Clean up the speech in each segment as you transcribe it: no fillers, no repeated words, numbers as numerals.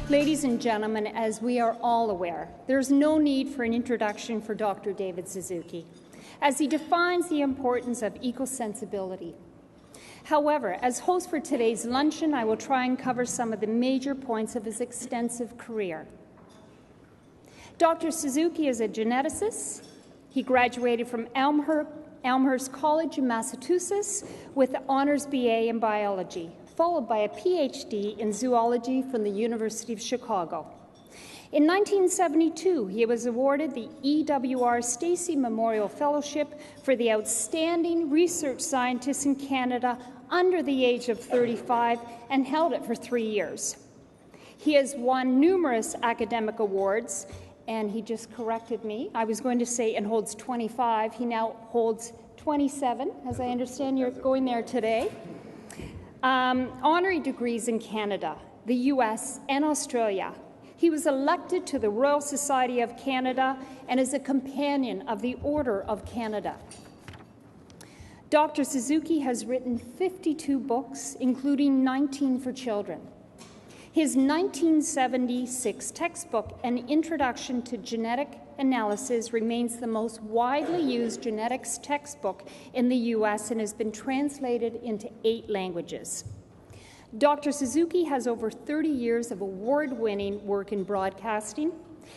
Ladies and gentlemen, as we are all aware, there's no need for an introduction for Dr. David Suzuki, as he defines the importance of eco-sensibility. However, as host for today's luncheon, I will try and cover some of the major points of his extensive career. Dr. Suzuki is a geneticist. He graduated from Amherst College in Massachusetts with an honors BA in biology, followed by a PhD in zoology from the University of Chicago. In 1972, he was awarded the E.W.R. Steacie Memorial Fellowship for the outstanding research scientist in Canada under the age of 35 and held it for 3 years. He has won numerous academic awards, and he just corrected me. I was going to say and holds 25. He now holds 27, as I understand you're going there today. Honorary degrees in Canada, the US, and Australia. He was elected to the Royal Society of Canada and is a companion of the Order of Canada. Dr. Suzuki has written 52 books, including 19 for children. His 1976 textbook, An Introduction to Genetic Analysis, remains the most widely used genetics textbook in the U.S. and has been translated into 8 languages. Dr. Suzuki has over 30 years of award-winning work in broadcasting.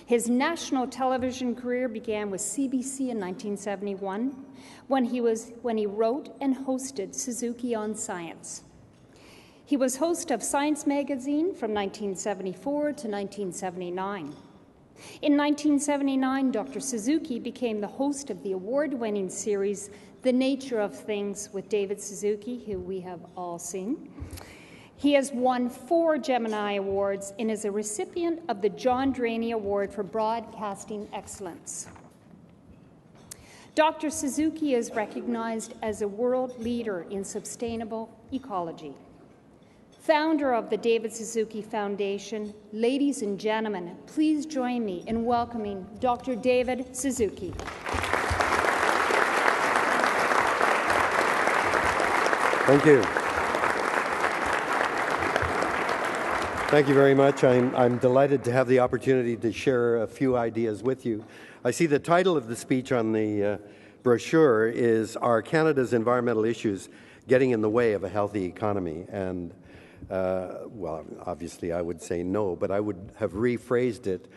His national television career began with CBC in 1971 when he wrote and hosted Suzuki on Science. He was host of Science magazine from 1974 to 1979. In 1979, Dr. Suzuki became the host of the award-winning series The Nature of Things with David Suzuki, who we have all seen. He has won 4 Gemini Awards and is a recipient of the John Draney Award for Broadcasting Excellence. Dr. Suzuki is recognized as a world leader in sustainable ecology. Founder of the David Suzuki Foundation, ladies and gentlemen, please join me in welcoming Dr. David Suzuki. Thank you. Thank you very much. I'm delighted to have the opportunity to share a few ideas with you. I see the title of the speech on the brochure is Are Canada's Environmental Issues Getting in the Way of a Healthy Economy? And well, obviously I would say no, but I would have rephrased it.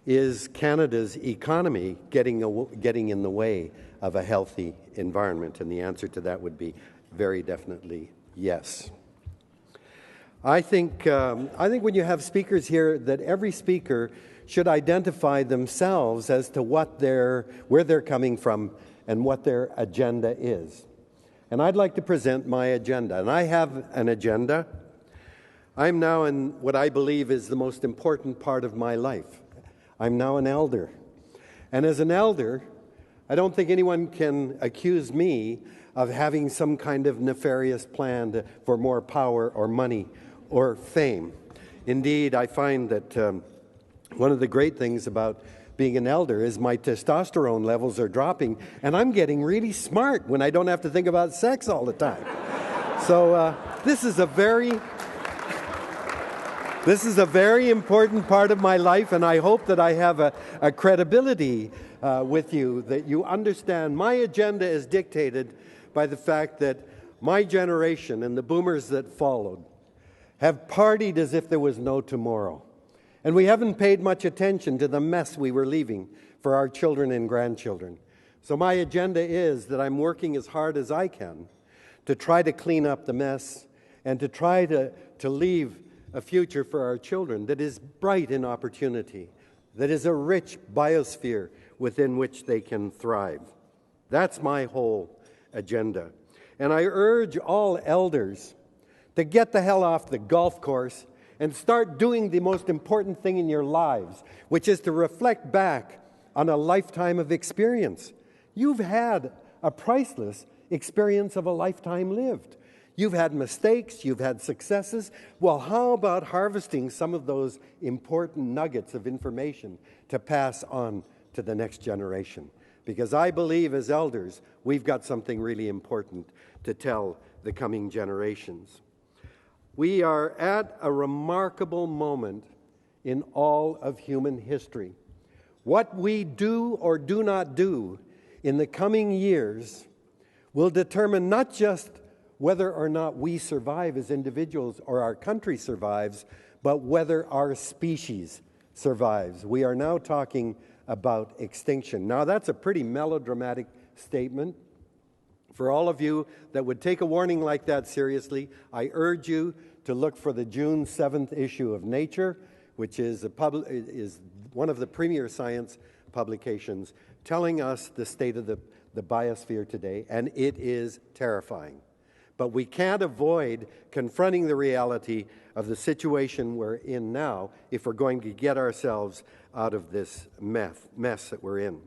Is Canada's economy getting in the way of a healthy environment? And the answer to that would be very definitely yes. I think when you have speakers here, that every speaker should identify themselves as to where they're coming from and what their agenda is. And I'd like to present my agenda. And I have an agenda. I'm now in what I believe is the most important part of my life. I'm now an elder. And as an elder, I don't think anyone can accuse me of having some kind of nefarious plan for more power or money or fame. Indeed, I find that one of the great things about being an elder is my testosterone levels are dropping, and I'm getting really smart when I don't have to think about sex all the time. So this is a very important part of my life, and I hope that I have a credibility with you, that you understand my agenda is dictated by the fact that my generation and the boomers that followed have partied as if there was no tomorrow. And we haven't paid much attention to the mess we were leaving for our children and grandchildren. So my agenda is that I'm working as hard as I can to try to clean up the mess and to try to leave a future for our children that is bright in opportunity, that is a rich biosphere within which they can thrive. That's my whole agenda. And I urge all elders to get the hell off the golf course and start doing the most important thing in your lives, which is to reflect back on a lifetime of experience. You've had a priceless experience of a lifetime lived. You've had mistakes, you've had successes. Well, how about harvesting some of those important nuggets of information to pass on to the next generation? Because I believe as elders, we've got something really important to tell the coming generations. We are at a remarkable moment in all of human history. What we do or do not do in the coming years will determine not just whether or not we survive as individuals or our country survives, but whether our species survives. We are now talking about extinction. Now, that's a pretty melodramatic statement. For all of you that would take a warning like that seriously, I urge you to look for the June 7th issue of Nature, which is one of the premier science publications telling us the state of the biosphere today, and it is terrifying. But we can't avoid confronting the reality of the situation we're in now if we're going to get ourselves out of this mess that we're in.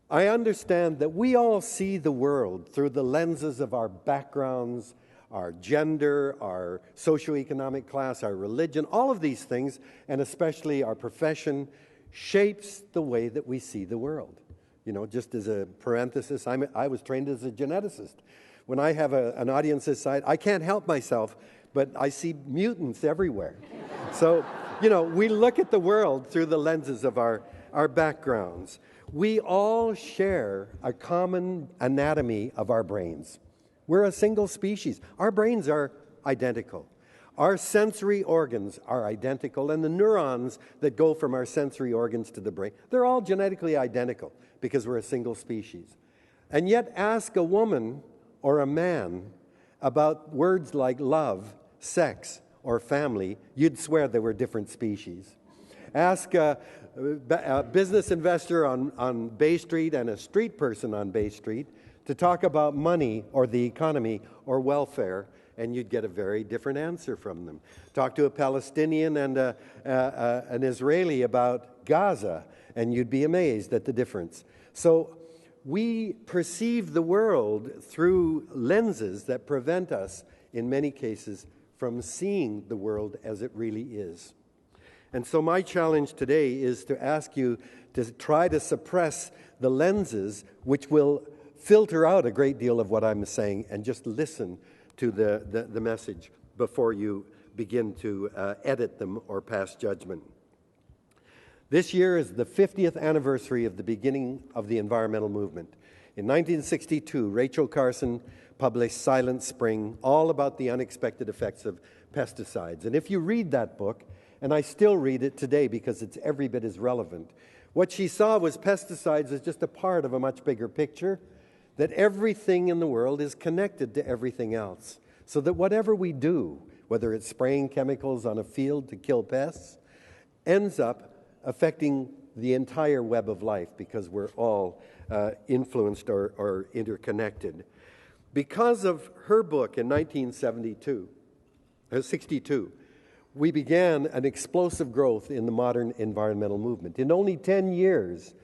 I understand that we all see the world through the lenses of our backgrounds, our gender, our socioeconomic class, our religion. All of these things, and especially our profession, shapes the way that we see the world. You know, just as a parenthesis, I was trained as a geneticist. When I have an audience this side, I can't help myself, but I see mutants everywhere. So, you know, we look at the world through the lenses of our backgrounds. We all share a common anatomy of our brains. We're a single species. Our brains are identical. Our sensory organs are identical, and the neurons that go from our sensory organs to the brain, they're all genetically identical because we're a single species. And yet ask a woman or a man about words like love, sex, or family, you'd swear they were different species. Ask a business investor on Bay Street and a street person on Bay Street to talk about money or the economy or welfare, and you'd get a very different answer from them. Talk to a Palestinian and an Israeli about Gaza, and you'd be amazed at the difference. So we perceive the world through lenses that prevent us, in many cases, from seeing the world as it really is. And so my challenge today is to ask you to try to suppress the lenses which will filter out a great deal of what I'm saying and just listen to the message before you begin to edit them or pass judgment. This year is the 50th anniversary of the beginning of the environmental movement. In 1962, Rachel Carson published Silent Spring, all about the unexpected effects of pesticides. And if you read that book, and I still read it today because it's every bit as relevant, what she saw was pesticides as just a part of a much bigger picture, that everything in the world is connected to everything else. So that whatever we do, whether it's spraying chemicals on a field to kill pests, ends up affecting the entire web of life because we're all influenced or interconnected. Because of her book in 1962, we began an explosive growth in the modern environmental movement. In only 10 years,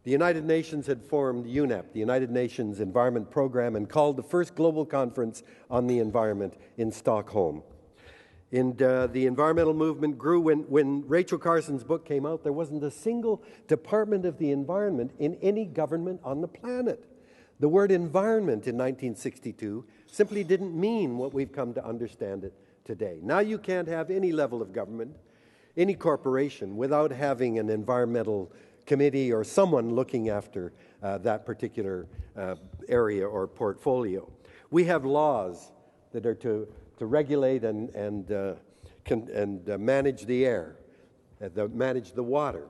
the United Nations had formed UNEP, the United Nations Environment Program, and called the first global conference on the environment in Stockholm. And the environmental movement grew. When Rachel Carson's book came out, there wasn't a single department of the environment in any government on the planet. The word environment in 1962 simply didn't mean what we've come to understand it today. Now you can't have any level of government, any corporation, without having an environmental committee or someone looking after that particular area or portfolio. We have laws that are to regulate and manage the air, manage the water,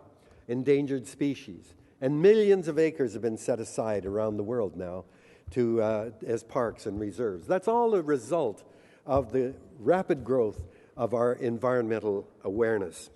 endangered species. And millions of acres have been set aside around the world now as parks and reserves. That's all a result of the rapid growth of our environmental awareness.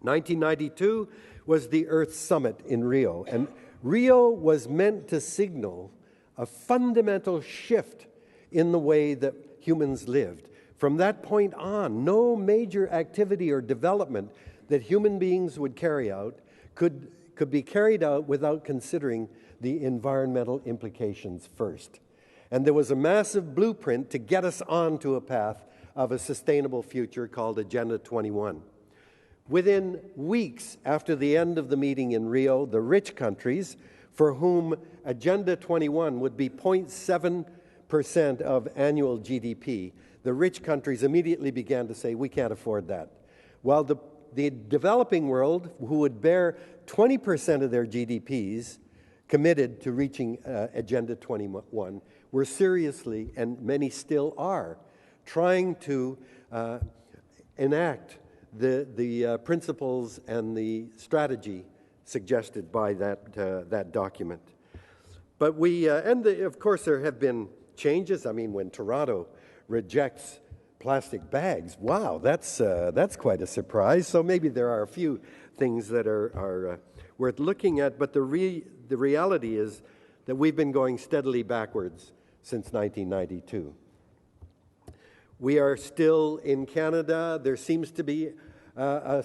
1992 was the Earth Summit in Rio, and Rio was meant to signal a fundamental shift in the way that humans lived. From that point on, no major activity or development that human beings would carry out could be carried out without considering the environmental implications first. And there was a massive blueprint to get us onto a path of a sustainable future called Agenda 21. Within weeks after the end of the meeting in Rio, the rich countries, for whom Agenda 21 would be 0.7% of annual GDP, the rich countries immediately began to say, we can't afford that. While the the developing world, who would bear 20% of their GDPs, committed to reaching Agenda 21, were seriously, and many still are, trying to enact the principles and the strategy suggested by that document. But of course, there have been changes. I mean, when Toronto rejects plastic bags, wow, that's quite a surprise. So maybe there are a few things that are worth looking at. But the reality is that we've been going steadily backwards since 1992. We are still in Canada. There seems to be a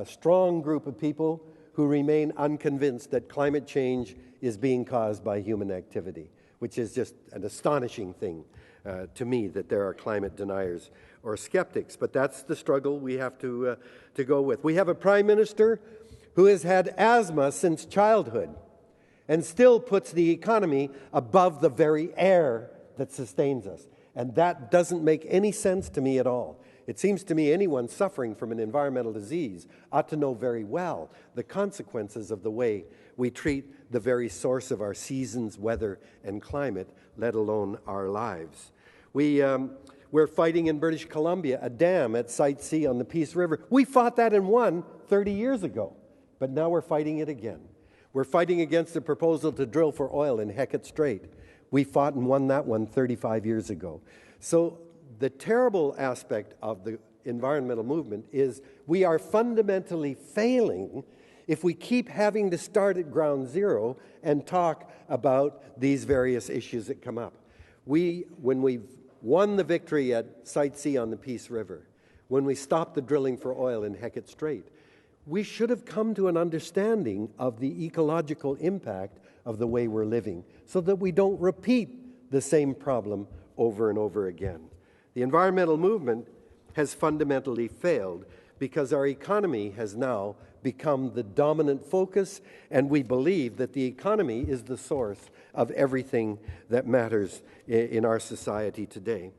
strong group of people who remain unconvinced that climate change is being caused by human activity, which is just an astonishing thing to me, that there are climate deniers or skeptics. But that's the struggle we have to go with. We have a prime minister who has had asthma since childhood and still puts the economy above the very air that sustains us. And that doesn't make any sense to me at all. It seems to me anyone suffering from an environmental disease ought to know very well the consequences of the way we treat the very source of our seasons, weather, and climate, let alone our lives. We're fighting in British Columbia a dam at Site C on the Peace River. We fought that and won 30 years ago, but now we're fighting it again. We're fighting against the proposal to drill for oil in Hecate Strait. We fought and won that one 35 years ago. So the terrible aspect of the environmental movement is we are fundamentally failing if we keep having to start at ground zero and talk about these various issues that come up. When we've won the victory at Site C on the Peace River, when we stopped the drilling for oil in Hecate Strait, we should have come to an understanding of the ecological impact of the way we're living so that we don't repeat the same problem over and over again. The environmental movement has fundamentally failed because our economy has now become the dominant focus, and we believe that the economy is the source of everything that matters in our society today.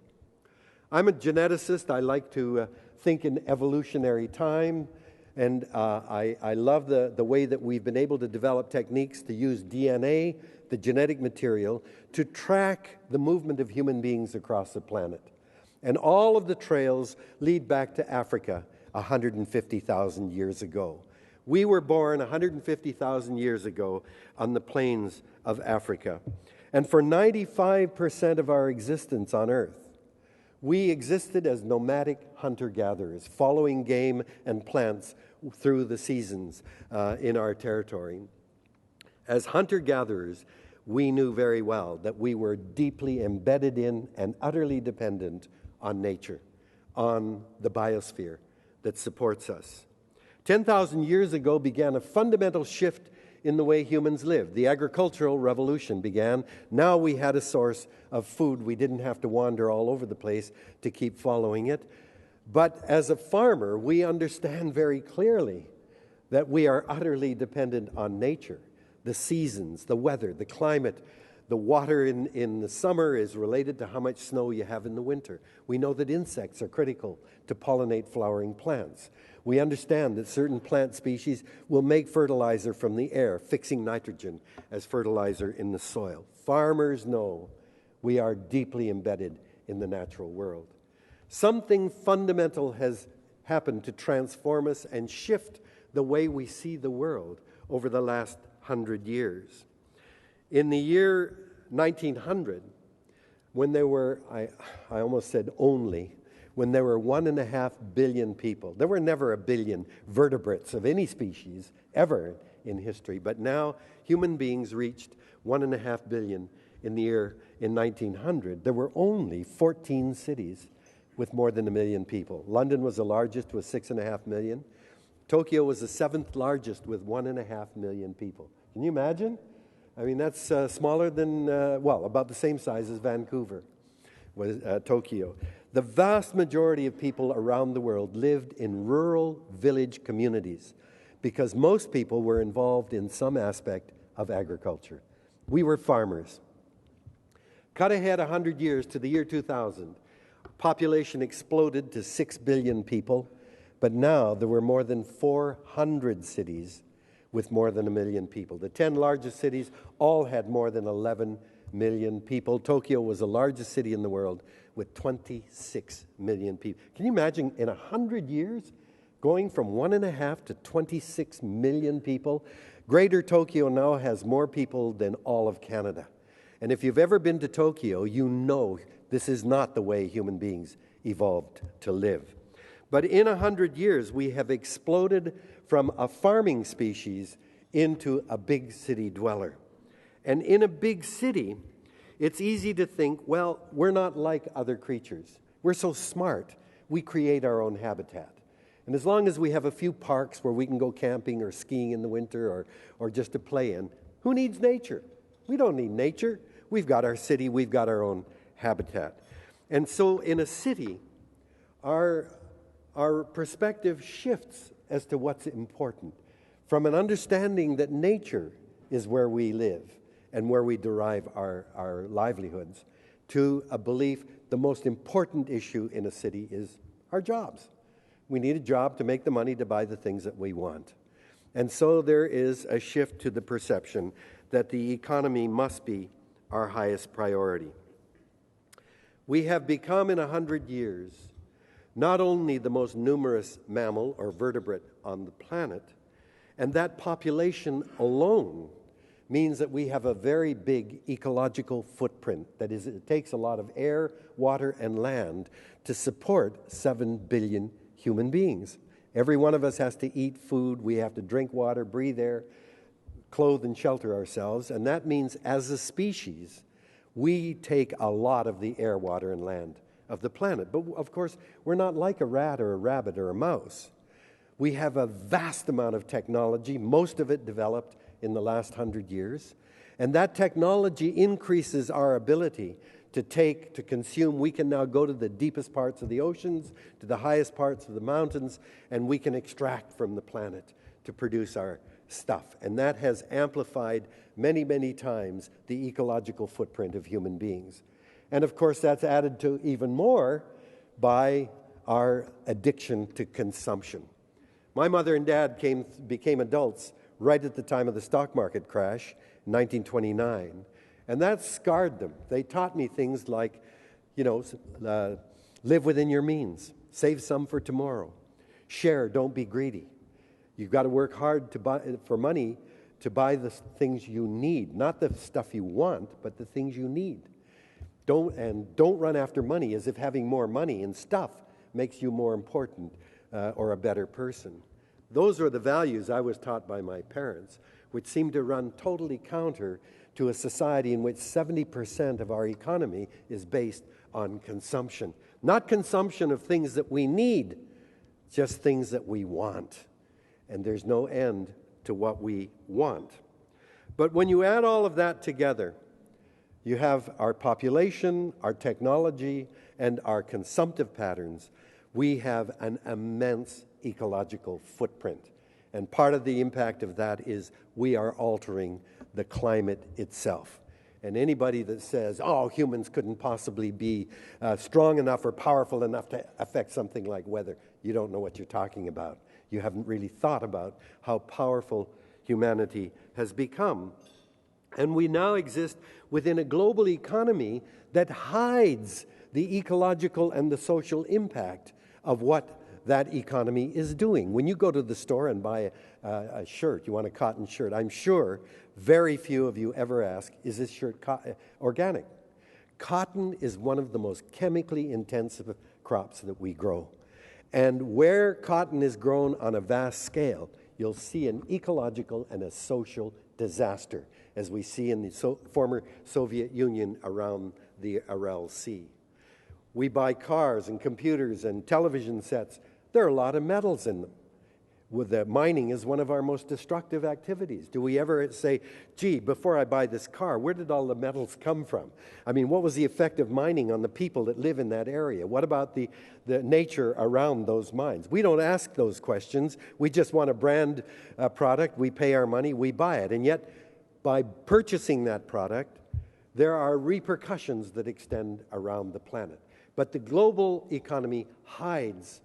I'm a geneticist. I like to think in evolutionary time, and I love the way that we've been able to develop techniques to use DNA, the genetic material, to track the movement of human beings across the planet. And all of the trails lead back to Africa 150,000 years ago. We were born 150,000 years ago on the plains of Africa. And for 95% of our existence on Earth, we existed as nomadic hunter-gatherers, following game and plants through the seasons in our territory. As hunter-gatherers, we knew very well that we were deeply embedded in and utterly dependent on nature, on the biosphere that supports us. 10,000 years ago began a fundamental shift in the way humans lived. The agricultural revolution began. Now we had a source of food. We didn't have to wander all over the place to keep following it. But as a farmer, we understand very clearly that we are utterly dependent on nature. The seasons, the weather, the climate, the water in the summer is related to how much snow you have in the winter. We know that insects are critical to pollinate flowering plants. We understand that certain plant species will make fertilizer from the air, fixing nitrogen as fertilizer in the soil. Farmers know we are deeply embedded in the natural world. Something fundamental has happened to transform us and shift the way we see the world over the last 100 years. In the year 1900, when there were, I almost said only, when there were 1.5 billion people. There were never 1 billion vertebrates of any species ever in history, but now human beings reached 1.5 billion in the year in 1900. There were only 14 cities with more than 1 million people. London was the largest with 6.5 million. Tokyo was the 7th largest with 1.5 million people. Can you imagine? I mean, that's smaller than, about the same size as Vancouver, was Tokyo. The vast majority of people around the world lived in rural village communities because most people were involved in some aspect of agriculture. We were farmers. Cut ahead 100 years to the year 2000. Population exploded to 6 billion people. but now there were more than 400 cities with more than 1 million people. The 10 largest cities all had more than 11 million people. Tokyo was the largest city in the world with 26 million people. Can you imagine in 100 years going from 1.5 to 26 million people? Greater Tokyo now has more people than all of Canada. And if you've ever been to Tokyo, you know this is not the way human beings evolved to live. But in 100 years, we have exploded from a farming species into a big city dweller. And in a big city, it's easy to think, well, we're not like other creatures. We're so smart, we create our own habitat. And as long as we have a few parks where we can go camping or skiing in the winter or just to play in, who needs nature? We don't need nature. We've got our city, we've got our own habitat. And so in a city, our perspective shifts as to what's important, from an understanding that nature is where we live and where we derive our livelihoods, to a belief the most important issue in a city is our jobs. We need a job to make the money to buy the things that we want. And so there is a shift to the perception that the economy must be our highest priority. We have become in 100 years not only the most numerous mammal or vertebrate on the planet, and that population alone means that we have a very big ecological footprint. That is, it takes a lot of air, water, and land to support 7 billion human beings. Every one of us has to eat food, we have to drink water, breathe air, clothe and shelter ourselves, and that means as a species, we take a lot of the air, water, and land of the planet. But of course, we're not like a rat or a rabbit or a mouse. We have a vast amount of technology, most of it developed in the last 100 years, and that technology increases our ability to consume. We can now go to the deepest parts of the oceans, to the highest parts of the mountains, and we can extract from the planet to produce our stuff. And that has amplified many, many times the ecological footprint of human beings. And of course, that's added to even more by our addiction to consumption. My mother and dad became adults right at the time of the stock market crash in 1929. And that scarred them. They taught me things like, live within your means, save some for tomorrow, share, don't be greedy. You've got to work hard for money to buy the things you need, not the stuff you want, but the things you need. Don't run after money as if having more money and stuff makes you more important or a better person. Those are the values I was taught by my parents, which seem to run totally counter to a society in which 70% of our economy is based on consumption. Not consumption of things that we need, just things that we want. And there's no end to what we want. But when you add all of that together, you have our population, our technology, and our consumptive patterns. We have an immense ecological footprint. And part of the impact of that is we are altering the climate itself. And anybody that says, humans couldn't possibly be strong enough or powerful enough to affect something like weather, you don't know what you're talking about. You haven't really thought about how powerful humanity has become. And we now exist within a global economy that hides the ecological and the social impact of what that economy is doing. When you go to the store and buy a shirt, you want a cotton shirt, I'm sure very few of you ever ask, is this shirt organic? Cotton is one of the most chemically intensive crops that we grow. And where cotton is grown on a vast scale, you'll see an ecological and a social disaster, as we see in the former Soviet Union around the Aral Sea. We buy cars and computers and television sets. There are a lot of metals in them. Mining is one of our most destructive activities. Do we ever say, gee, before I buy this car, where did all the metals come from? I mean, what was the effect of mining on the people that live in that area? What about the nature around those mines? We don't ask those questions. We just want a brand product. We pay our money. We buy it. And yet, by purchasing that product, there are repercussions that extend around the planet. But the global economy hides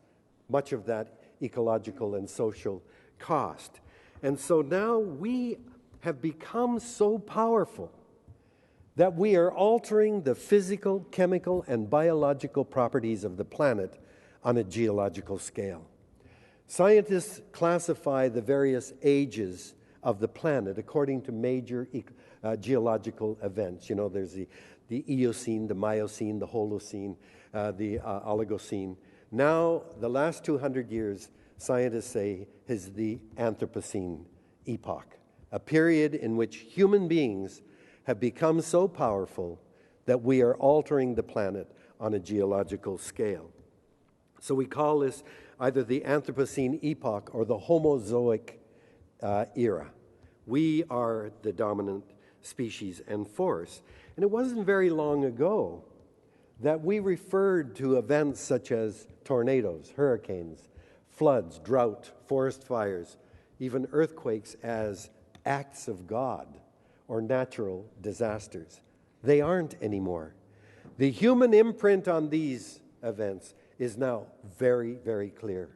much of that ecological and social cost. And so now we have become so powerful that we are altering the physical, chemical, and biological properties of the planet on a geological scale. Scientists classify the various ages of the planet according to major geological events. You know, there's the Eocene, the Miocene, the Holocene, the Oligocene. Now, the last 200 years, scientists say, is the Anthropocene epoch, a period in which human beings have become so powerful that we are altering the planet on a geological scale. So we call this either the Anthropocene epoch or the Homozoic era. We are the dominant species and force. And it wasn't very long ago that we referred to events such as tornadoes, hurricanes, floods, drought, forest fires, even earthquakes as acts of God or natural disasters. They aren't anymore. The human imprint on these events is now very, very clear.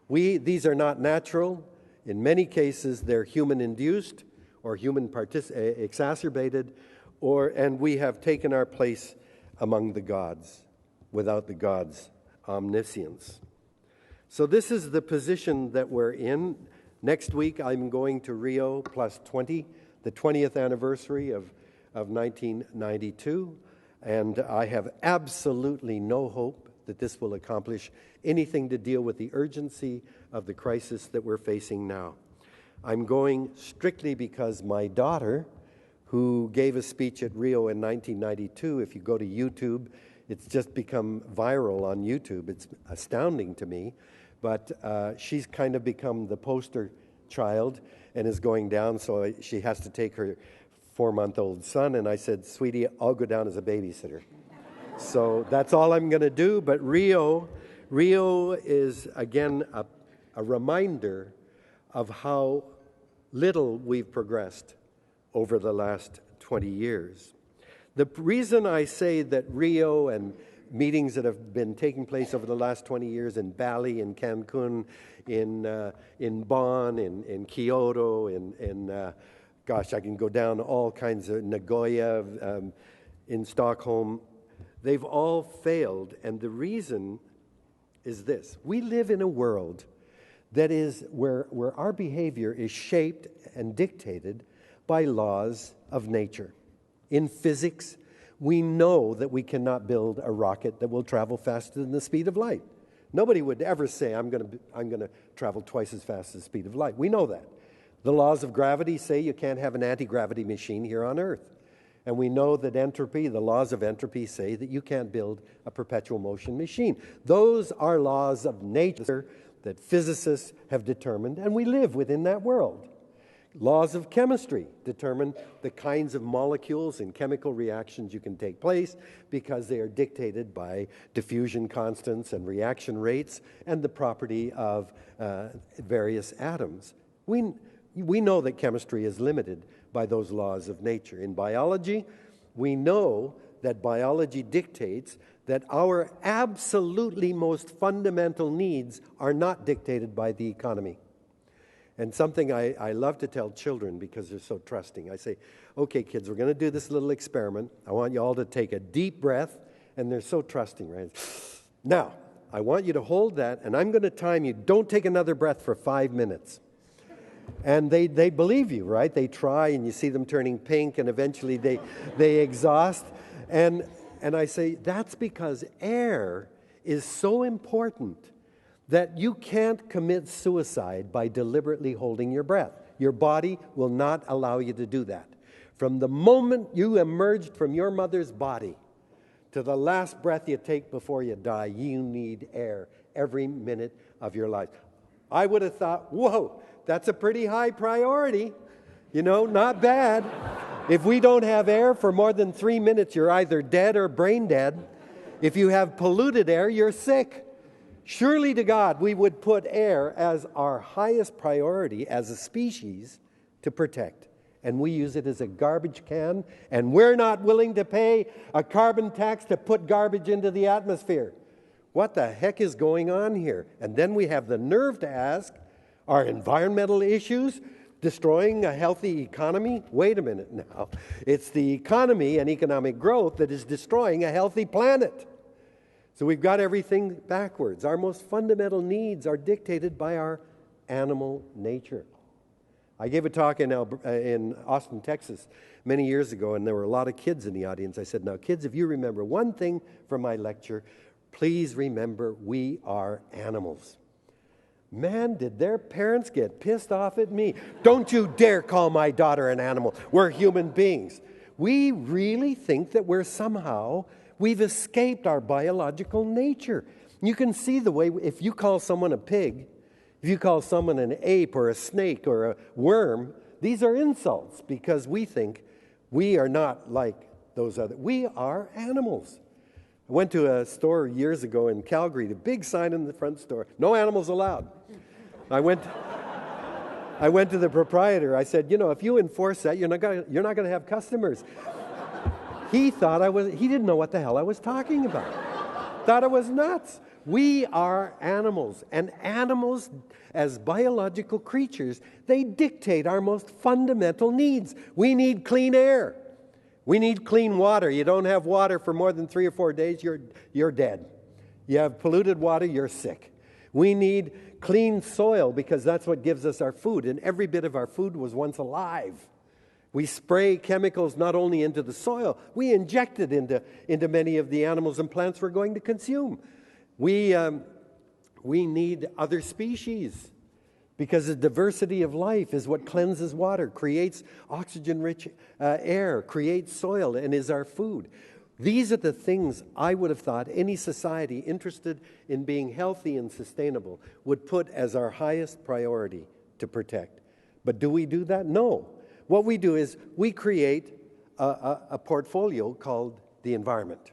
These are not natural. In many cases, they're human-induced or human-exacerbated, and we have taken our place among the gods without the gods' omniscience. So this is the position that we're in. Next week, I'm going to Rio +20, the 20th anniversary of 1992, and I have absolutely no hope that this will accomplish anything to deal with the urgency of the crisis that we're facing now. I'm going strictly because my daughter, who gave a speech at Rio in 1992, if you go to YouTube, it's just become viral on YouTube. It's astounding to me, but she's kind of become the poster child and is going down, so she has to take her 4-month-old son, and I said, sweetie, I'll go down as a babysitter. So that's all I'm going to do, but Rio is, again, a reminder of how little we've progressed over the last 20 years. The reason I say that Rio and meetings that have been taking place over the last 20 years in Bali, in Cancun, in Bonn, in Kyoto, gosh, I can go down all kinds of Nagoya, in Stockholm. They've all failed, and the reason is this. We live in a world that is where our behavior is shaped and dictated by laws of nature. In physics, we know that we cannot build a rocket that will travel faster than the speed of light. Nobody would ever say, I'm going to travel twice as fast as the speed of light. We know that. The laws of gravity say you can't have an anti-gravity machine here on Earth. And we know that entropy, the laws of entropy, say that you can't build a perpetual motion machine. Those are laws of nature that physicists have determined, and we live within that world. Laws of chemistry determine the kinds of molecules and chemical reactions you can take place because they are dictated by diffusion constants and reaction rates and the property of various atoms. We know that chemistry is limited by those laws of nature. In biology, we know that biology dictates that our absolutely most fundamental needs are not dictated by the economy. And something I love to tell children because they're so trusting. I say, okay, kids, we're going to do this little experiment. I want you all to take a deep breath, and they're so trusting, right? Now, I want you to hold that, and I'm going to time you. Don't take another breath for 5 minutes. And they believe you, right? They try, and you see them turning pink, and eventually they exhaust. And I say, that's because air is so important that you can't commit suicide by deliberately holding your breath. Your body will not allow you to do that. From the moment you emerged from your mother's body to the last breath you take before you die, you need air every minute of your life. I would have thought, whoa, that's a pretty high priority. You know, not bad. If we don't have air for more than 3 minutes, you're either dead or brain dead. If you have polluted air, you're sick. Surely to God, we would put air as our highest priority as a species to protect. And we use it as a garbage can, and we're not willing to pay a carbon tax to put garbage into the atmosphere. What the heck is going on here? And then we have the nerve to ask, are environmental issues destroying a healthy economy? Wait a minute now. It's the economy and economic growth that is destroying a healthy planet. So we've got everything backwards. Our most fundamental needs are dictated by our animal nature. I gave a talk in Austin, Texas, many years ago, and there were a lot of kids in the audience. I said, now, kids, if you remember one thing from my lecture, please remember we are animals. Man, did their parents get pissed off at me. Don't you dare call my daughter an animal. We're human beings. We really think that we've escaped our biological nature. You can see the way, if you call someone a pig, if you call someone an ape or a snake or a worm, these are insults because we think we are not like those other. We are animals. I went to a store years ago in Calgary, the big sign in the front store, no animals allowed. I went to the proprietor. I said, if you enforce that, you're not going to have customers. He didn't know what the hell I was talking about. Thought I was nuts. We are animals, and animals, as biological creatures, they dictate our most fundamental needs. We need clean air. We need clean water. You don't have water for more than 3 or 4 days, you're dead. You have polluted water, you're sick. We need clean soil because that's what gives us our food, and every bit of our food was once alive. We spray chemicals not only into the soil, we inject it into many of the animals and plants we're going to consume. We need other species because the diversity of life is what cleanses water, creates oxygen-rich air, creates soil, and is our food. These are the things I would have thought any society interested in being healthy and sustainable would put as our highest priority to protect. But do we do that? No. What we do is we create a portfolio called the environment.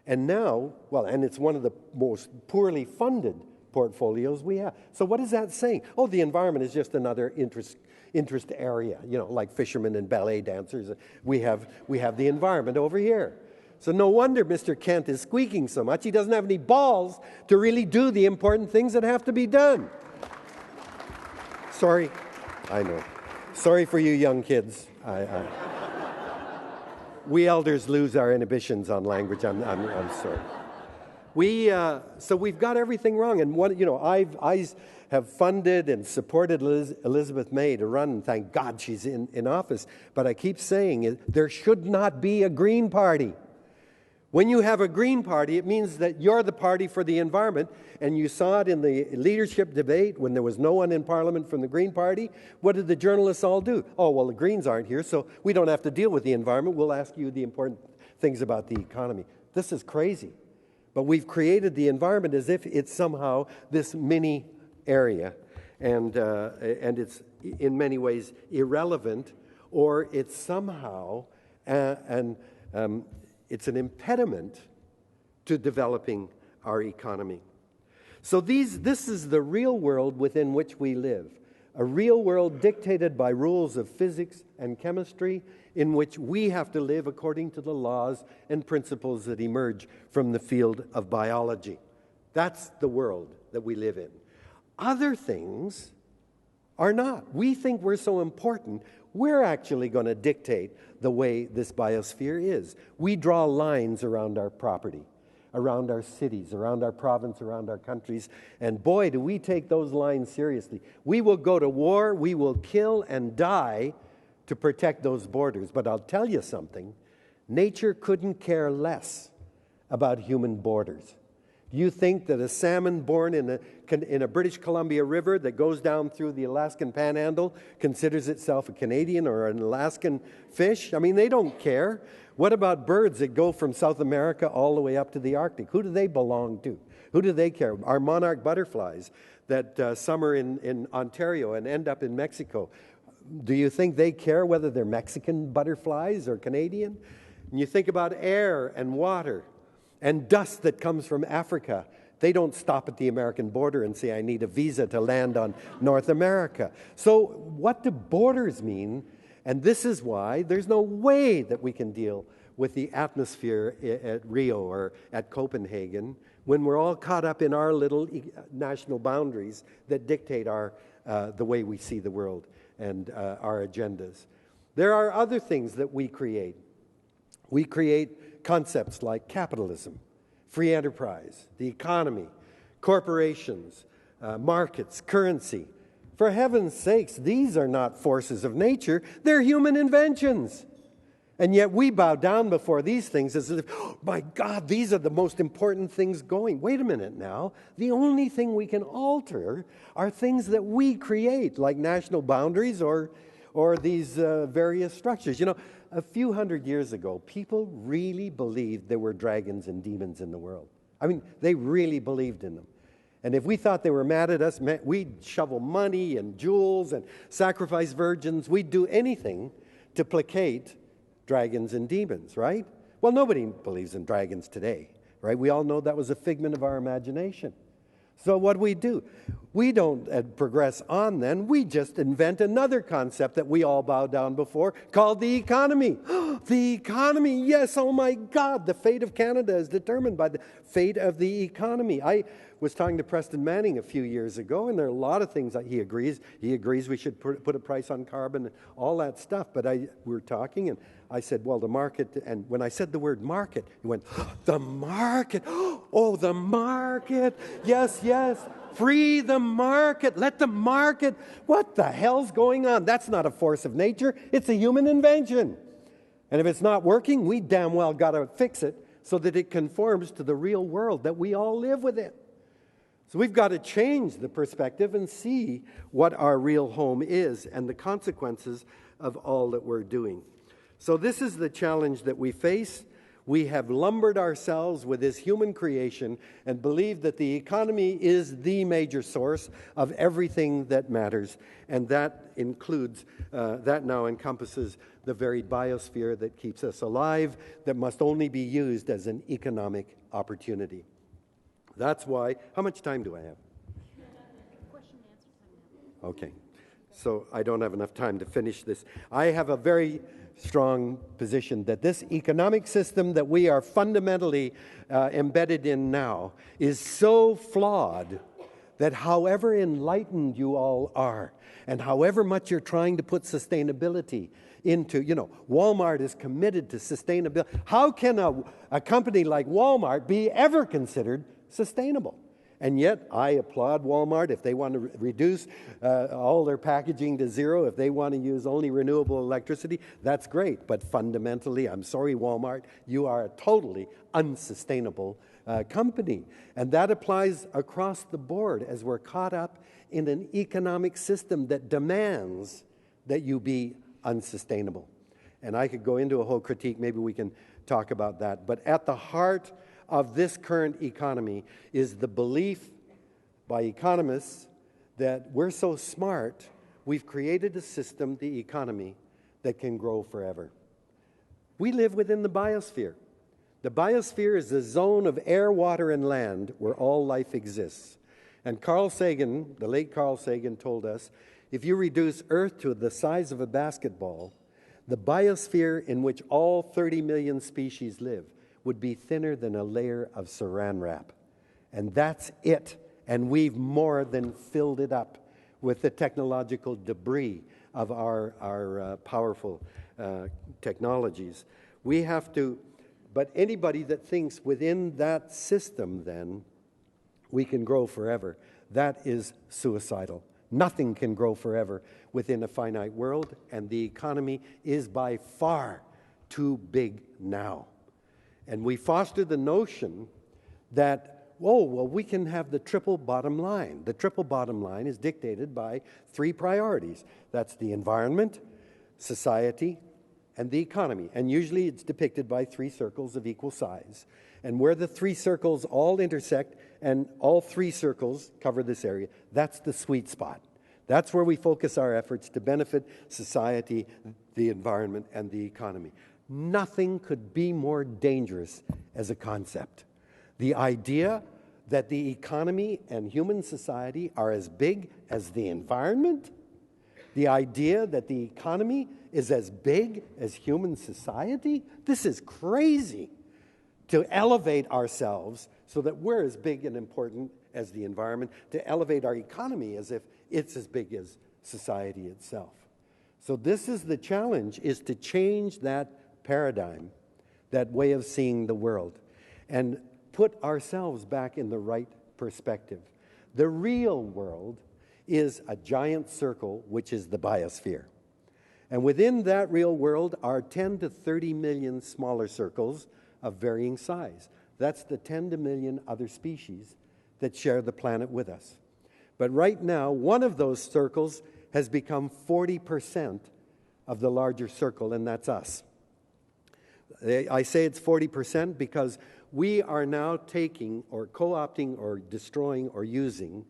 And now, and it's one of the most poorly funded portfolios we have. So what is that saying? Oh, the environment is just another interest area, like fishermen and ballet dancers. We have the environment over here. So no wonder Mr. Kent is squeaking so much. He doesn't have any balls to really do the important things that have to be done. Sorry, I know. Sorry for you young kids. We elders lose our inhibitions on language. I'm sorry. So we've got everything wrong. And I have funded and supported Elizabeth May to run, and thank God she's in office. But I keep saying there should not be a Green Party. When you have a Green Party, it means that you're the party for the environment, and you saw it in the leadership debate when there was no one in Parliament from the Green Party. What did the journalists all do? Oh, well, the Greens aren't here, so we don't have to deal with the environment. We'll ask you the important things about the economy. This is crazy. But we've created the environment as if it's somehow this mini area, and it's in many ways irrelevant, or it's somehow it's an impediment to developing our economy. So this is the real world within which we live, a real world dictated by rules of physics and chemistry in which we have to live according to the laws and principles that emerge from the field of biology. That's the world that we live in. Other things are not. We think we're so important, we're actually going to dictate the way this biosphere is. We draw lines around our property, around our cities, around our province, around our countries, and boy, do we take those lines seriously. We will go to war, we will kill and die to protect those borders. But I'll tell you something, nature couldn't care less about human borders. You think that a salmon born in a British Columbia river that goes down through the Alaskan Panhandle considers itself a Canadian or an Alaskan fish? I mean, they don't care. What about birds that go from South America all the way up to the Arctic? Who do they belong to? Who do they care? Our monarch butterflies that summer in Ontario and end up in Mexico. Do you think they care whether they're Mexican butterflies or Canadian? And you think about air and water and dust that comes from Africa. They don't stop at the American border and say, I need a visa to land on North America. So what do borders mean? And this is why there's no way that we can deal with the atmosphere at Rio or at Copenhagen when we're all caught up in our little national boundaries that dictate the way we see the world and our agendas. There are other things that we create. We create concepts like capitalism, free enterprise, the economy, corporations, markets, currency. For heaven's sakes, these are not forces of nature, they're human inventions. And yet we bow down before these things as if, oh, my God, these are the most important things going. Wait a minute now. The only thing we can alter are things that we create, like national boundaries or these various structures. You know, a few hundred years ago, people really believed there were dragons and demons in the world. I mean, they really believed in them. And if we thought they were mad at us, we'd shovel money and jewels and sacrifice virgins. We'd do anything to placate dragons and demons, right? Well, nobody believes in dragons today, right? We all know that was a figment of our imagination. So what do? We don't progress on then. We just invent another concept that we all bow down before called the economy. The economy, yes, oh my God, the fate of Canada is determined by the fate of the economy. I was talking to Preston Manning a few years ago, and there are a lot of things that he agrees. He agrees we should put a price on carbon and all that stuff. But we were talking, and I said, well, the market, and when I said the word market, he went, the market, oh, the market, yes, free the market, let the market, what the hell's going on? That's not a force of nature, it's a human invention. And if it's not working, we damn well got to fix it so that it conforms to the real world that we all live within. So we've got to change the perspective and see what our real home is and the consequences of all that we're doing. So this is the challenge that we face. We have lumbered ourselves with this human creation and believe that the economy is the major source of everything that matters. And that includes, that now encompasses the very biosphere that keeps us alive, that must only be used as an economic opportunity. That's why, how much time do I have? Question and answer time now. Okay, so I don't have enough time to finish this. I have a very strong position that this economic system that we are fundamentally embedded in now is so flawed that however enlightened you all are and however much you're trying to put sustainability into, Walmart is committed to sustainability. How can a company like Walmart be ever considered sustainable? And yet, I applaud Walmart if they want to reduce all their packaging to zero, if they want to use only renewable electricity, that's great. But fundamentally, I'm sorry, Walmart, you are a totally unsustainable company. And that applies across the board as we're caught up in an economic system that demands that you be unsustainable. And I could go into a whole critique, maybe we can talk about that. But at the heart of this current economy is the belief by economists that we're so smart, we've created a system, the economy, that can grow forever. We live within the biosphere. The biosphere is a zone of air, water, and land where all life exists. And Carl Sagan, the late Carl Sagan, told us, if you reduce Earth to the size of a basketball, the biosphere in which all 30 million species live would be thinner than a layer of saran wrap. And that's it. And we've more than filled it up with the technological debris of our powerful technologies. We have to, but anybody that thinks within that system then we can grow forever, that is suicidal. Nothing can grow forever within a finite world, and the economy is by far too big now. And we foster the notion that, we can have the triple bottom line. The triple bottom line is dictated by three priorities. That's the environment, society, and the economy. And usually it's depicted by three circles of equal size. And where the three circles all intersect and all three circles cover this area, that's the sweet spot. That's where we focus our efforts to benefit society, the environment, and the economy. Nothing could be more dangerous as a concept. The idea that the economy and human society are as big as the environment, the idea that the economy is as big as human society, this is crazy. To elevate ourselves so that we're as big and important as the environment, to elevate our economy as if it's as big as society itself. So this is the challenge, is to change that paradigm, that way of seeing the world, and put ourselves back in the right perspective. The real world is a giant circle, which is the biosphere. And within that real world are 10 to 30 million smaller circles of varying size. That's the 10 to million other species that share the planet with us. But right now, one of those circles has become 40% of the larger circle, and that's us. I say it's 40% because we are now taking or co-opting or destroying or using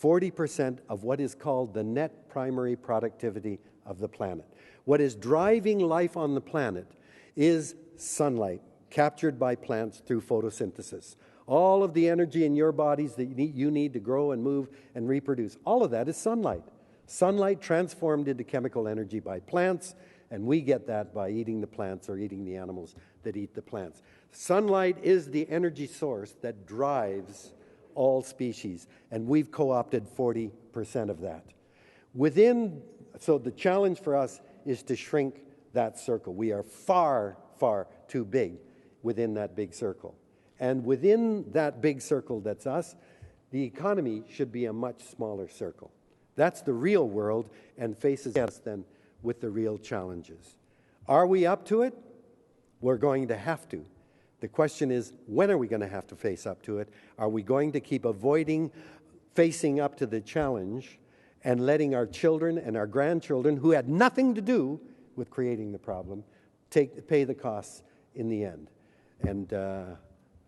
40% of what is called the net primary productivity of the planet. What is driving life on the planet is sunlight captured by plants through photosynthesis. All of the energy in your bodies that you need to grow and move and reproduce, all of that is sunlight. Sunlight transformed into chemical energy by plants, and we get that by eating the plants or eating the animals that eat the plants. Sunlight is the energy source that drives all species, and we've co-opted 40% of that. So the challenge for us is to shrink that circle. We are far, far too big within that big circle. And within that big circle that's us, the economy should be a much smaller circle. That's the real world and faces us then with the real challenges. Are we up to it? We're going to have to. The question is, when are we going to have to face up to it? Are we going to keep avoiding facing up to the challenge and letting our children and our grandchildren, who had nothing to do with creating the problem, pay the costs in the end? And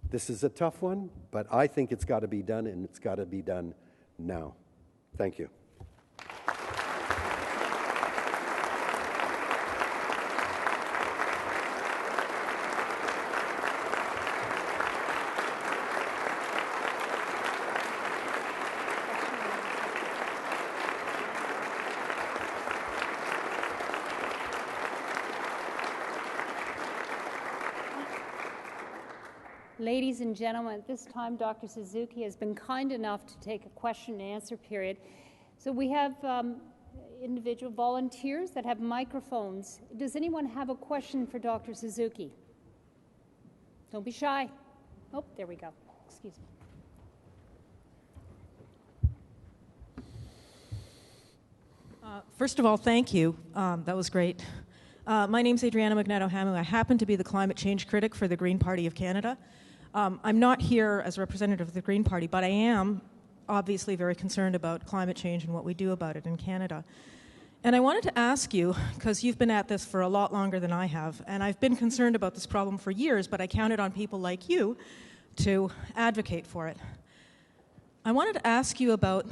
this is a tough one, but I think it's got to be done, and it's got to be done now. Thank you. Ladies and gentlemen, at this time, Dr. Suzuki has been kind enough to take a question and answer period. So we have individual volunteers that have microphones. Does anyone have a question for Dr. Suzuki? Don't be shy. Oh, there we go. Excuse me. First of all, thank you. That was great. My name's Adriana Magneto-Hamu. I happen to be the climate change critic for the Green Party of Canada. I'm not here as a representative of the Green Party, but I am obviously very concerned about climate change and what we do about it in Canada. And I wanted to ask you, because you've been at this for a lot longer than I have, and I've been concerned about this problem for years, but I counted on people like you to advocate for it. I wanted to ask you about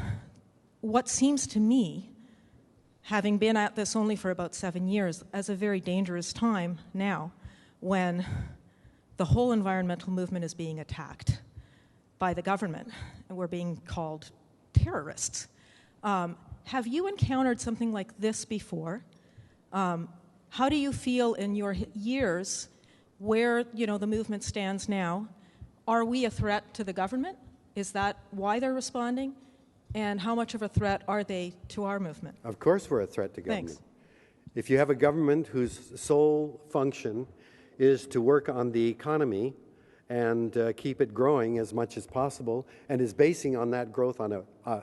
what seems to me, having been at this only for about 7 years, as a very dangerous time now, when the whole environmental movement is being attacked by the government, and we're being called terrorists. Have you encountered something like this before? How do you feel in your years where the movement stands now? Are we a threat to the government? Is that why they're responding? And how much of a threat are they to our movement? Of course we're a threat to government. Thanks. If you have a government whose sole function is to work on the economy and keep it growing as much as possible, and is basing on that growth on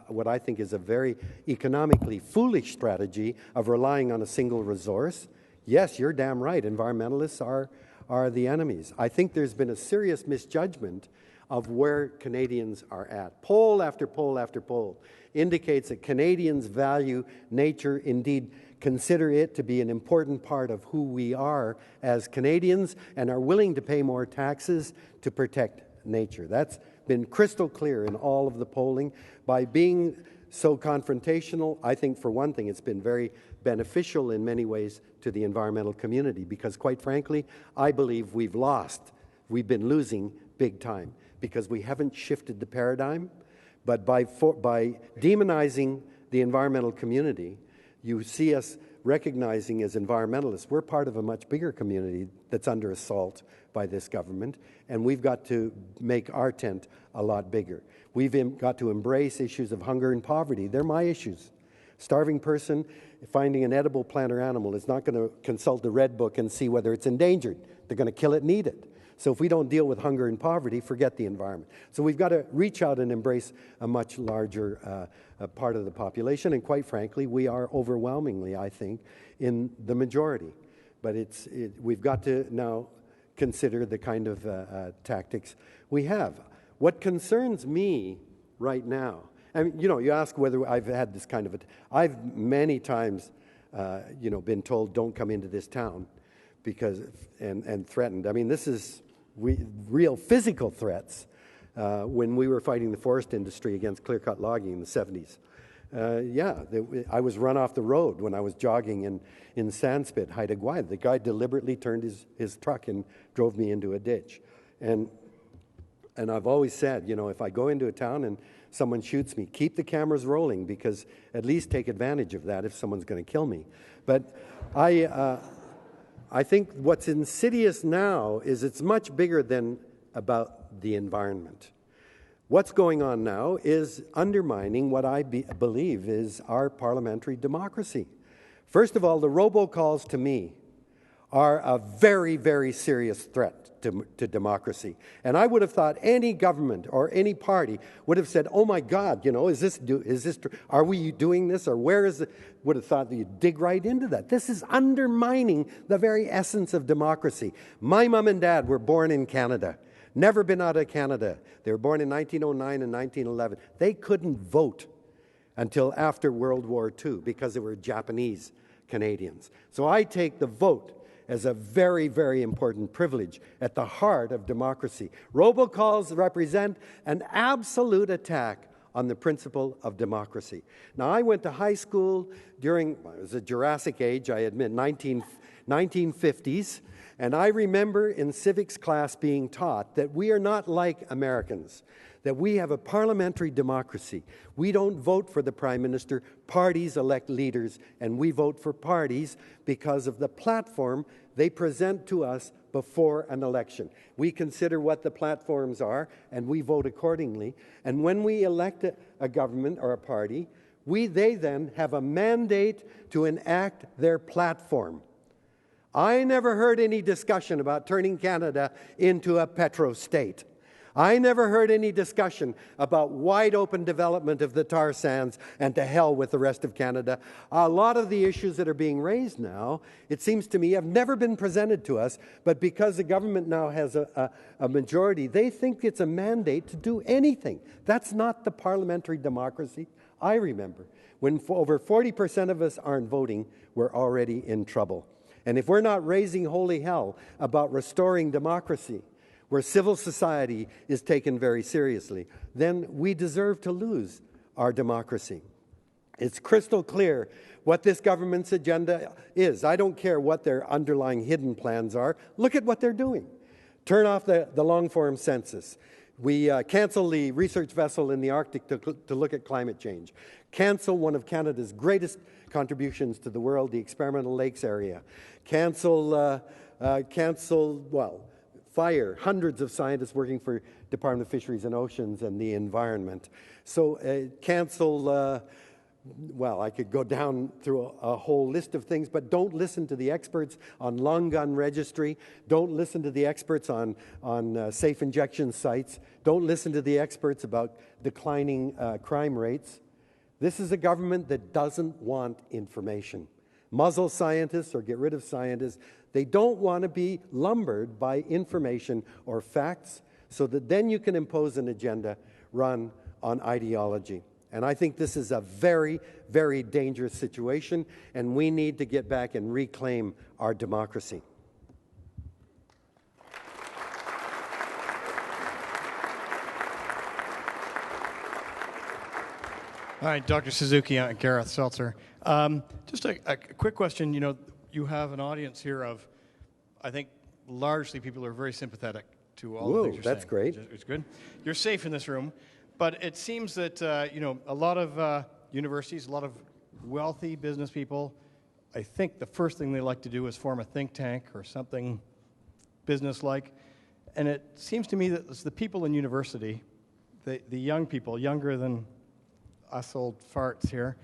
what I think is a very economically foolish strategy of relying on a single resource, yes, you're damn right, environmentalists are the enemies. I think there's been a serious misjudgment of where Canadians are at. Poll after poll after poll indicates that Canadians value nature, indeed consider it to be an important part of who we are as Canadians, and are willing to pay more taxes to protect nature. That's been crystal clear in all of the polling. By being so confrontational, I think for one thing it's been very beneficial in many ways to the environmental community, because quite frankly, I believe we've been losing big time, because we haven't shifted the paradigm. But by demonizing the environmental community, you see us recognizing as environmentalists, we're part of a much bigger community that's under assault by this government, and we've got to make our tent a lot bigger. We've got to embrace issues of hunger and poverty. They're my issues. Starving person finding an edible plant or animal is not going to consult the Red Book and see whether it's endangered. They're going to kill it and eat it. So if we don't deal with hunger and poverty, forget the environment. So we've got to reach out and embrace a much larger part of the population. And quite frankly, we are overwhelmingly, I think, in the majority. But we've got to now consider the kind of tactics we have. What concerns me right now, and you ask whether I've had this kind of I've many times, been told don't come into this town because and threatened. I mean, this is real physical threats when we were fighting the forest industry against clear-cut logging in the 70s. I was run off the road when I was jogging in Sandspit, Haida Gwaii. The guy deliberately turned his truck and drove me into a ditch. And I've always said, if I go into a town and someone shoots me, keep the cameras rolling, because at least take advantage of that if someone's going to kill me. But I think what's insidious now is it's much bigger than about the environment. What's going on now is undermining what I believe is our parliamentary democracy. First of all, the robocalls to me are a very, very serious threat to democracy. And I would have thought any government or any party would have said, oh my God, is this are we doing this, or where is it? Would have thought that you'd dig right into that. This is undermining the very essence of democracy. My mom and dad were born in Canada, never been out of Canada. They were born in 1909 and 1911. They couldn't vote until after World War II because they were Japanese Canadians. So I take the vote as a very, very important privilege at the heart of democracy. Robocalls represent an absolute attack on the principle of democracy. Now, I went to high school during, it was a Jurassic age, I admit, 1950s, and I remember in civics class being taught that we are not like Americans, that we have a parliamentary democracy. We don't vote for the Prime Minister. Parties elect leaders, and we vote for parties because of the platform they present to us before an election. We consider what the platforms are, and we vote accordingly. And when we elect a government or a party, they then have a mandate to enact their platform. I never heard any discussion about turning Canada into a petro-state. I never heard any discussion about wide-open development of the tar sands and to hell with the rest of Canada. A lot of the issues that are being raised now, it seems to me, have never been presented to us, but because the government now has a majority, they think it's a mandate to do anything. That's not the parliamentary democracy I remember. When over 40% of us aren't voting, we're already in trouble. And if we're not raising holy hell about restoring democracy, where civil society is taken very seriously, then we deserve to lose our democracy. It's crystal clear what this government's agenda is. I don't care what their underlying hidden plans are. Look at what they're doing. Turn off the long-form census. We cancel the research vessel in the Arctic to look at climate change. Cancel one of Canada's greatest contributions to the world, the experimental lakes area. Fire hundreds of scientists working for Department of Fisheries and Oceans and the environment. So I could go down through a whole list of things, but don't listen to the experts on long gun registry. Don't listen to the experts on safe injection sites. Don't listen to the experts about declining crime rates. This is a government that doesn't want information. Muzzle scientists or get rid of scientists. They don't want to be lumbered by information or facts so that then you can impose an agenda run on ideology. And I think this is a very, very dangerous situation, and we need to get back and reclaim our democracy. All right, Dr. Suzuki, Gareth Seltzer. Just a quick question. You have an audience here of, I think, largely people who are very sympathetic to all the things you're saying. That's great. It's good. You're safe in this room, but it seems that a lot of universities, a lot of wealthy business people, I think the first thing they like to do is form a think tank or something business-like. And it seems to me that it's the people in university, the young people, younger than us old farts here,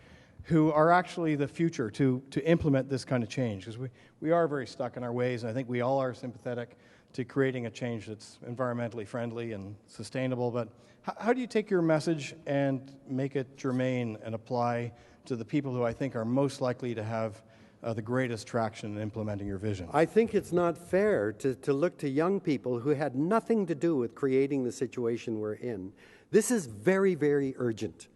who are actually the future to implement this kind of change. Because we are very stuck in our ways, and I think we all are sympathetic to creating a change that's environmentally friendly and sustainable. But how do you take your message and make it germane and apply to the people who I think are most likely to have the greatest traction in implementing your vision? I think it's not fair to look to young people who had nothing to do with creating the situation we're in. This is very, very urgent.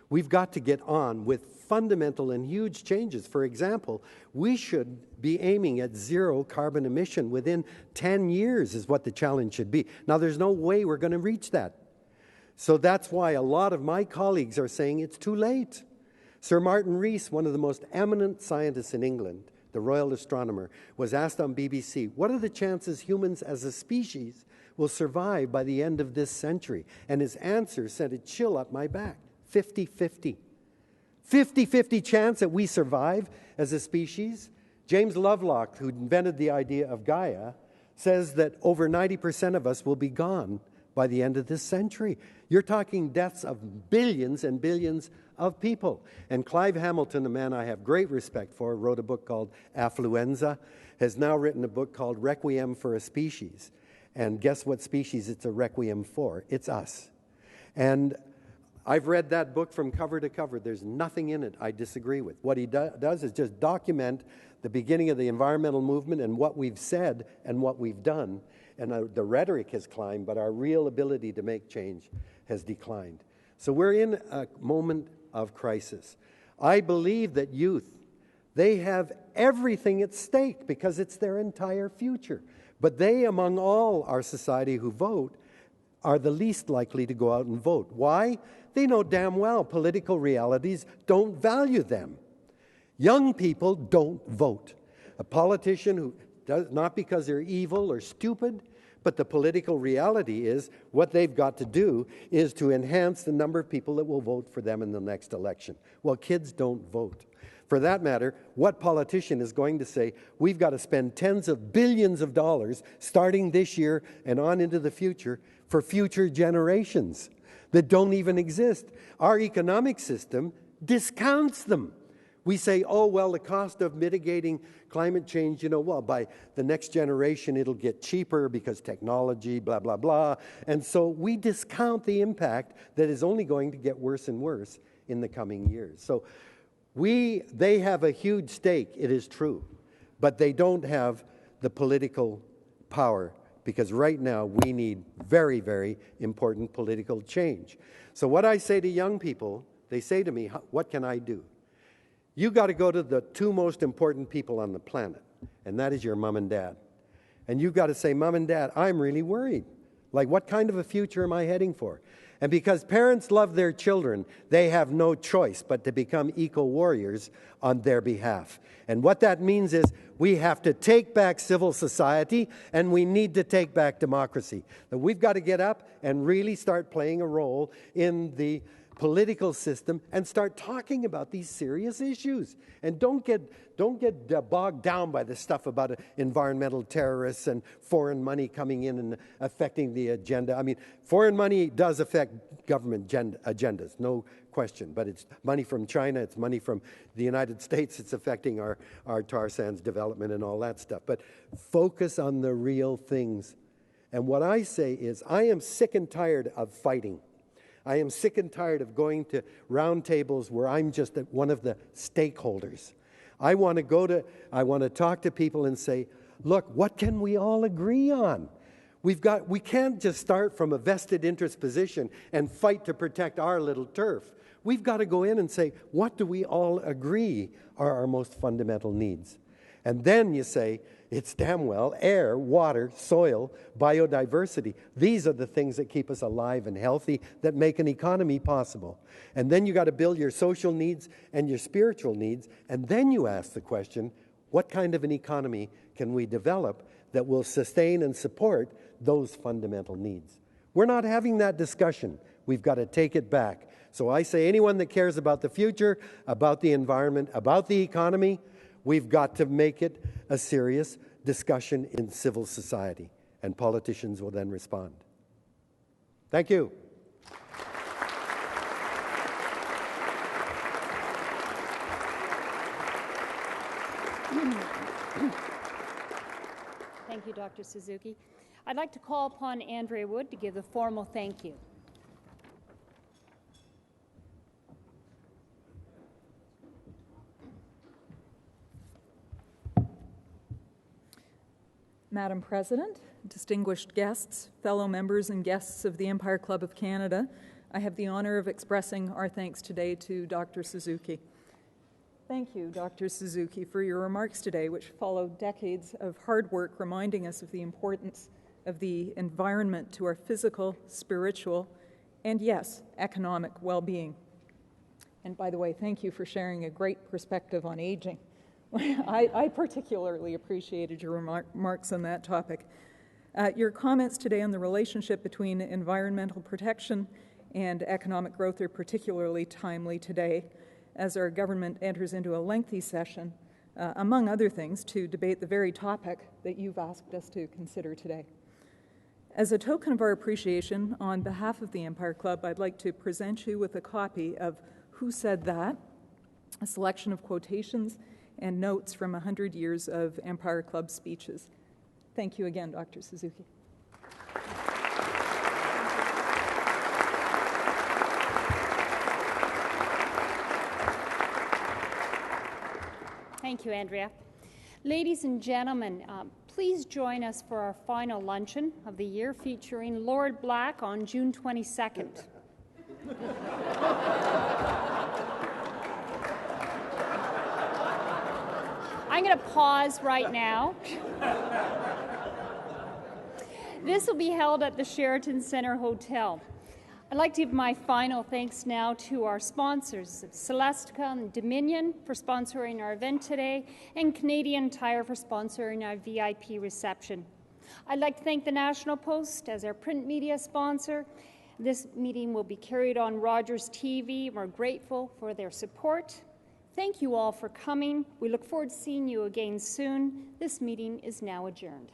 We've got to get on with fundamental and huge changes. For example, we should be aiming at zero carbon emission within 10 years is what the challenge should be. Now, there's no way we're going to reach that. So that's why a lot of my colleagues are saying it's too late. Sir Martin Rees, one of the most eminent scientists in England, the royal astronomer, was asked on BBC, what are the chances humans as a species will survive by the end of this century? And his answer sent a chill up my back. 50-50. 50-50 chance that we survive as a species. James Lovelock, who invented the idea of Gaia, says that over 90% of us will be gone by the end of this century. You're talking deaths of billions and billions of people. And Clive Hamilton, a man I have great respect for, wrote a book called Affluenza, has now written a book called Requiem for a Species. And guess what species it's a requiem for? It's us. And I've read that book from cover to cover. There's nothing in it I disagree with. What he does is just document the beginning of the environmental movement and what we've said and what we've done. And the rhetoric has climbed, but our real ability to make change has declined. So we're in a moment of crisis. I believe that youth, they have everything at stake because it's their entire future. But they, among all our society who vote, are the least likely to go out and vote. Why? They know damn well political realities don't value them. Young people don't vote. A politician who does, not because they're evil or stupid, but the political reality is what they've got to do is to enhance the number of people that will vote for them in the next election. Well, kids don't vote. For that matter, what politician is going to say, we've got to spend tens of billions of dollars starting this year and on into the future for future generations that don't even exist? Our economic system discounts them. We say, oh, well, the cost of mitigating climate change, well, by the next generation, it'll get cheaper because technology, blah, blah, blah. And so we discount the impact that is only going to get worse and worse in the coming years. So they have a huge stake, it is true, but they don't have the political power because right now we need very, very important political change. So what I say to young people, they say to me, what can I do? You got to go to the two most important people on the planet, and that is your mom and dad. And you've got to say, Mom and Dad, I'm really worried. Like, what kind of a future am I heading for? And because parents love their children, they have no choice but to become eco-warriors on their behalf. And what that means is we have to take back civil society and we need to take back democracy. That we've got to get up and really start playing a role in the political system and start talking about these serious issues. And don't get bogged down by the stuff about environmental terrorists and foreign money coming in and affecting the agenda. I mean, foreign money does affect government agendas, no question. But it's money from China, it's money from the United States, it's affecting our tar sands development and all that stuff. But focus on the real things. And what I say is, I am sick and tired of fighting. I am sick and tired of going to round tables where I'm just one of the stakeholders. I want to talk to people and say, look, what can we all agree on? We can't just start from a vested interest position and fight to protect our little turf. We've got to go in and say, what do we all agree are our most fundamental needs? And then you say, it's damn well air, water, soil, biodiversity. These are the things that keep us alive and healthy, that make an economy possible. And then you got to build your social needs and your spiritual needs. And then you ask the question, what kind of an economy can we develop that will sustain and support those fundamental needs? We're not having that discussion. We've got to take it back So I say anyone that cares about the future, about the environment, about the economy, we've got to make it a serious discussion in civil society, and politicians will then respond. Thank you. Thank you, Dr. Suzuki. I'd like to call upon Andrea Wood to give the formal thank you. Madam President, distinguished guests, fellow members and guests of the Empire Club of Canada, I have the honor of expressing our thanks today to Dr. Suzuki. Thank you, Dr. Suzuki, for your remarks today, which followed decades of hard work reminding us of the importance of the environment to our physical, spiritual, and yes, economic well-being. And by the way, thank you for sharing a great perspective on aging. I particularly appreciated your remarks on that topic. Your comments today on the relationship between environmental protection and economic growth are particularly timely today, as our government enters into a lengthy session, among other things, to debate the very topic that you've asked us to consider today. As a token of our appreciation, on behalf of the Empire Club, I'd like to present you with a copy of Who Said That?, a selection of quotations and notes from 100 years of Empire Club speeches. Thank you again, Dr. Suzuki. Thank you, Andrea. Ladies and gentlemen, please join us for our final luncheon of the year featuring Lord Black on June 22nd. I'm going to pause right now. This will be held at the Sheraton Centre Hotel. I'd like to give my final thanks now to our sponsors, Celestica and Dominion for sponsoring our event today, and Canadian Tire for sponsoring our VIP reception. I'd like to thank the National Post as our print media sponsor. This meeting will be carried on Rogers TV. We're grateful for their support. Thank you all for coming. We look forward to seeing you again soon. This meeting is now adjourned.